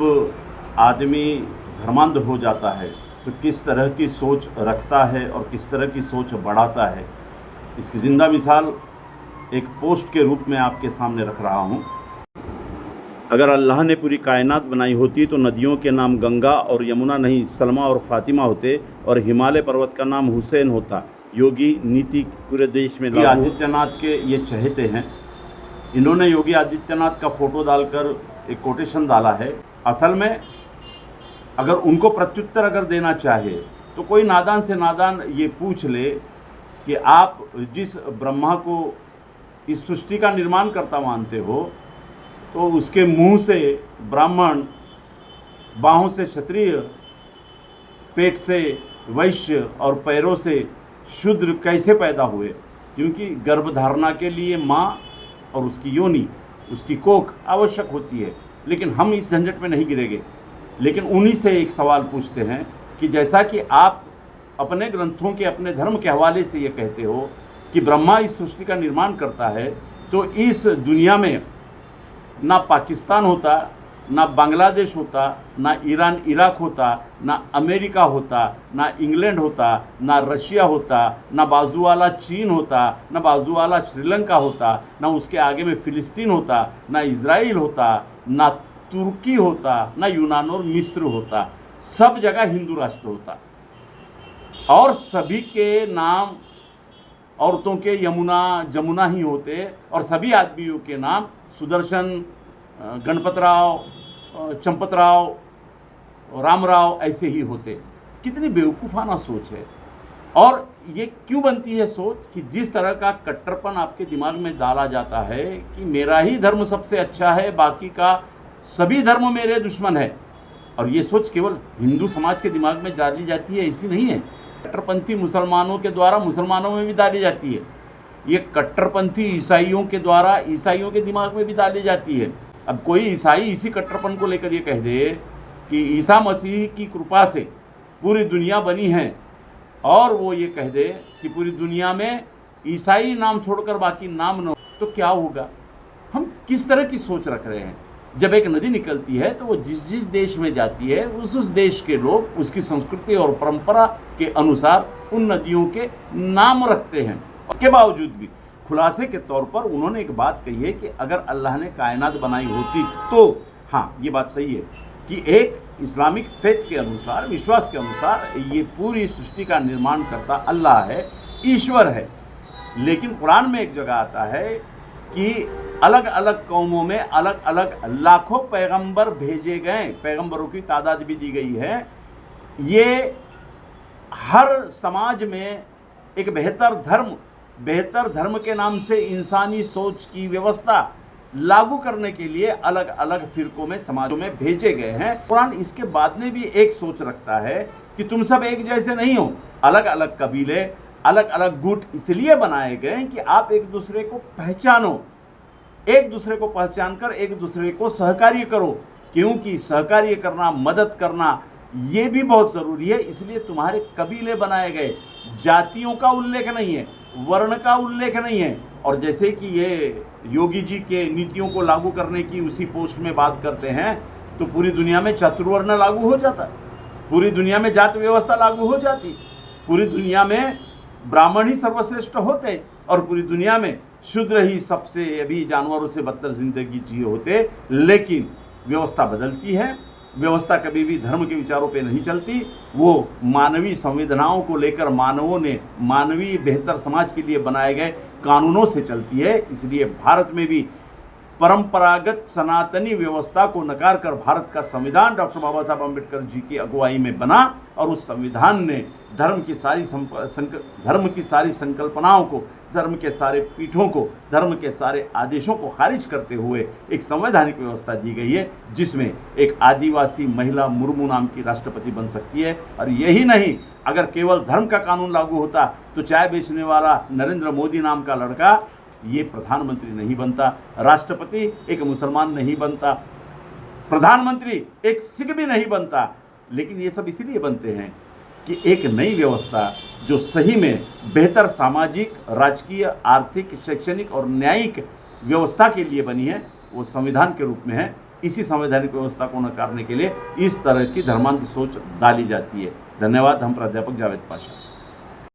जब आदमी धर्मांध हो जाता है तो किस तरह की सोच रखता है और किस तरह की सोच बढ़ाता है, इसकी ज़िंदा मिसाल एक पोस्ट के रूप में आपके सामने रख रहा हूँ। अगर अल्लाह ने पूरी कायनात बनाई होती तो नदियों के नाम गंगा और यमुना नहीं सलमा और फातिमा होते और हिमालय पर्वत का नाम हुसैन होता। योगी नीति पूरे देश में योगी आदित्यनाथ के ये चहेते हैं। इन्होंने योगी आदित्यनाथ का फ़ोटो डालकर एक कोटेशन डाला है। असल में अगर उनको प्रत्युत्तर अगर देना चाहे तो कोई नादान से नादान ये पूछ ले कि आप जिस ब्रह्मा को इस सृष्टि का निर्माण करता मानते हो तो उसके मुंह से ब्राह्मण, बाहों से क्षत्रिय, पेट से वैश्य और पैरों से शूद्र कैसे पैदा हुए? क्योंकि गर्भधारणा के लिए माँ और उसकी योनि, उसकी कोख आवश्यक होती है। लेकिन हम इस झंझट में नहीं गिरेंगे। लेकिन उन्हीं से एक सवाल पूछते हैं कि जैसा कि आप अपने ग्रंथों के, अपने धर्म के हवाले से ये कहते हो कि ब्रह्मा इस सृष्टि का निर्माण करता है, तो इस दुनिया में ना पाकिस्तान होता, ना बांग्लादेश होता, ना ईरान इराक होता, ना अमेरिका होता, ना इंग्लैंड होता, ना रशिया होता, ना बाजू वाला चीन होता, ना बाजू वाला श्रीलंका होता, ना उसके आगे में फ़िलिस्तीन होता, ना इज़राइल होता, ना तुर्की होता, ना यूनान और मिस्र होता। सब जगह हिंदू राष्ट्र होता और सभी के नाम औरतों के यमुना जमुना ही होते और सभी आदमियों के नाम सुदर्शन, गणपतराव, चंपतराव, रामराव ऐसे ही होते। कितनी बेवकूफ़ाना सोच है। और ये क्यों बनती है सोच कि जिस तरह का कट्टरपन आपके दिमाग में डाला जाता है कि मेरा ही धर्म सबसे अच्छा है, बाकी का सभी धर्म मेरे दुश्मन है। और ये सोच केवल हिंदू समाज के दिमाग में डाली जाती है, ऐसी नहीं है। कट्टरपंथी मुसलमानों के द्वारा मुसलमानों में भी डाली जाती है। ये कट्टरपंथी ईसाइयों के द्वारा ईसाइयों के दिमाग में भी डाली जाती है। अब कोई ईसाई इसी कट्टरपन को लेकर ये कह दे कि ईसा मसीह की कृपा से पूरी दुनिया बनी है और वो ये कह दे कि पूरी दुनिया में ईसाई नाम छोड़कर बाकी नाम न हो, तो क्या होगा? हम किस तरह की सोच रख रहे हैं? जब एक नदी निकलती है तो वो जिस जिस देश में जाती है उस देश के लोग उसकी संस्कृति और परंपरा के अनुसार उन नदियों के नाम रखते हैं। उसके बावजूद भी खुलासे के तौर पर उन्होंने एक बात कही है कि अगर अल्लाह ने कायनात बनाई होती तो हाँ, ये बात सही है कि एक इस्लामिक फेथ के अनुसार, विश्वास के अनुसार ये पूरी सृष्टि का निर्माण करता अल्लाह है, ईश्वर है। लेकिन कुरान में एक जगह आता है कि अलग अलग कौमों में अलग अलग लाखों पैगंबर भेजे गए, पैगंबरों की तादाद भी दी गई है। ये हर समाज में एक बेहतर धर्म के नाम से इंसानी सोच की व्यवस्था लागू करने के लिए अलग अलग फिरकों में, समाजों में भेजे गए हैं। कुरान इसके बाद में भी एक सोच रखता है कि तुम सब एक जैसे नहीं हो। अलग अलग कबीले, अलग अलग गुट इसलिए बनाए गए कि आप एक दूसरे को पहचानो, एक दूसरे को पहचान कर एक दूसरे को सहकार्य करो। क्योंकि सहकार्य करना, मदद करना ये भी बहुत ज़रूरी है। इसलिए तुम्हारे कबीले बनाए गए। जातियों का उल्लेख नहीं है, वर्ण का उल्लेख नहीं है। और जैसे कि ये योगी जी के नीतियों को लागू करने की उसी पोस्ट में बात करते हैं तो पूरी दुनिया में चतुर्वर्ण लागू हो जाता, पूरी दुनिया में जाति व्यवस्था लागू हो जाती, पूरी दुनिया में ब्राह्मण ही सर्वश्रेष्ठ होते और पूरी दुनिया में शूद्र ही सबसे अभी जानवरों से बदतर जिंदगी जिए होते। लेकिन व्यवस्था बदलती है। व्यवस्था कभी भी धर्म के विचारों पे नहीं चलती। वो मानवीय संवेदनाओं को लेकर मानवों ने मानवीय बेहतर समाज के लिए बनाए गए कानूनों से चलती है। इसलिए भारत में भी परंपरागत सनातनी व्यवस्था को नकार कर भारत का संविधान डॉक्टर बाबा साहब अम्बेडकर जी की अगुवाई में बना और उस संविधान ने धर्म की सारी संकल्पनाओं को, धर्म के सारे पीठों को, धर्म के सारे आदेशों को खारिज करते हुए एक संवैधानिक व्यवस्था दी गई है जिसमें एक आदिवासी महिला मुर्मू नाम की राष्ट्रपति बन सकती है। और यही नहीं, अगर केवल धर्म का कानून लागू होता तो चाय बेचने वाला नरेंद्र मोदी नाम का लड़का ये प्रधानमंत्री नहीं बनता, राष्ट्रपति एक मुसलमान नहीं बनता, प्रधानमंत्री एक सिख भी नहीं बनता। लेकिन ये सब इसलिए बनते हैं कि एक नई व्यवस्था जो सही में बेहतर सामाजिक, राजकीय, आर्थिक, शैक्षणिक और न्यायिक व्यवस्था के लिए बनी है वो संविधान के रूप में है। इसी संवैधानिक व्यवस्था को नकारने के लिए इस तरह की धर्मांध सोच डाली जाती है। धन्यवाद। हम प्राध्यापक जावेद पाशा।